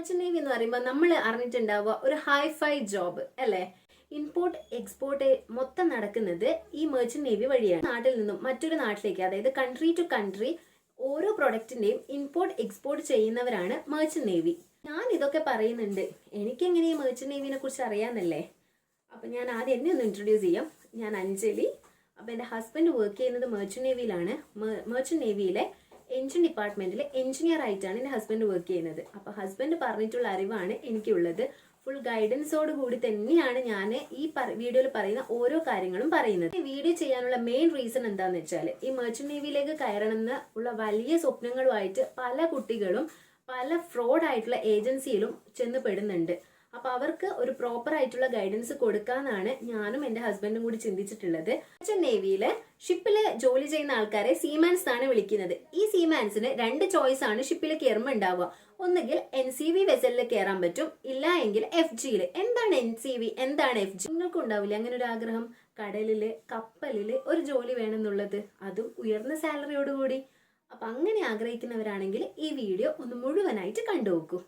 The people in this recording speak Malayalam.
മെർച്ചന്റ് നേവി എന്ന് പറയുമ്പോൾ നമ്മൾ അറിഞ്ഞിട്ടുണ്ടാവുക ഒരു ഹൈഫൈ ജോബ് അല്ലേ. ഇമ്പോർട്ട് എക്സ്പോർട്ട് മൊത്തം നടക്കുന്നത് ഈ മെർച്ചന്റ് നേവി വഴിയാണ്. നാട്ടിൽ നിന്നും മറ്റൊരു നാട്ടിലേക്ക്, അതായത് കൺട്രി ടു കൺട്രി ഓരോ പ്രൊഡക്റ്റിന്റെയും ഇമ്പോർട്ട് എക്സ്പോർട്ട് ചെയ്യുന്നവരാണ് മെർച്ചന്റ് നേവി. ഞാൻ ഇതൊക്കെ പറയുന്നുണ്ട്, എനിക്കെങ്ങനെ ഈ മെർച്ചന്റ് നേവിനെ കുറിച്ച് അറിയാമെന്നല്ലേ. അപ്പം ഞാൻ ആദ്യം എന്നെ ഒന്ന് ഇൻട്രൊഡ്യൂസ് ചെയ്യാം. ഞാൻ അഞ്ജലി. അപ്പം എൻ്റെ ഹസ്ബൻഡ് വർക്ക് ചെയ്യുന്നത് മെർച്ചന്റ് നേവിയിലാണ്. മെർച്ചന്റ് നേവിയിലെ എഞ്ചിൻ ഡിപ്പാർട്ട്മെന്റിൽ എഞ്ചിനീയർ ആയിട്ടാണ് എൻ്റെ ഹസ്ബൻഡ് വർക്ക് ചെയ്യുന്നത്. അപ്പോൾ ഹസ്ബൻഡ് പറഞ്ഞിട്ടുള്ള അറിവാണ് എനിക്കുള്ളത്. ഫുൾ ഗൈഡൻസോട് കൂടി തന്നെയാണ് ഞാൻ ഈ വീഡിയോയിൽ പറയുന്ന ഓരോ കാര്യങ്ങളും പറയുന്നത്. ഈ വീഡിയോ ചെയ്യാനുള്ള മെയിൻ റീസൺ എന്താണെന്ന് വെച്ചാൽ, ഈ മെർച്ചന്റ് നേവിയിലേക്ക് കയറണമെന്ന് ഉള്ള വലിയ സ്വപ്നങ്ങളുമായിട്ട് പല കുട്ടികളും പല ഫ്രോഡ് ആയിട്ടുള്ള ഏജൻസിയിലും ചെന്ന് പെടുന്നുണ്ട്. അപ്പൊ അവർക്ക് ഒരു പ്രോപ്പർ ആയിട്ടുള്ള ഗൈഡൻസ് കൊടുക്കാന്നാണ് ഞാനും എൻ്റെ ഹസ്ബൻഡും കൂടി ചിന്തിച്ചിട്ടുള്ളത്. മെർച്ചന്റ് നേവിയിലെ ഷിപ്പില് ജോലി ചെയ്യുന്ന ആൾക്കാരെ സീമാൻസ് ആണ് വിളിക്കുന്നത്. ഈ സീമാൻസിന് രണ്ട് ചോയ്സ് ആണ് ഷിപ്പിൽ കയറുമ്പോൾ ഉണ്ടാവുക. ഒന്നുകിൽ NCV വെസലിൽ കയറാൻ പറ്റും, ഇല്ല എങ്കിൽ FGയിൽ. എന്താണ് NCV, എന്താണ് FG? നിങ്ങൾക്കും ഉണ്ടാവില്ല അങ്ങനെ ഒരു ആഗ്രഹം, കടലില് കപ്പലില് ഒരു ജോലി വേണമെന്നുള്ളത്, അതും ഉയർന്ന സാലറിയോടുകൂടി. അപ്പൊ അങ്ങനെ ആഗ്രഹിക്കുന്നവരാണെങ്കിൽ ഈ വീഡിയോ ഒന്ന് മുഴുവനായിട്ട് കണ്ടുനോക്കൂ.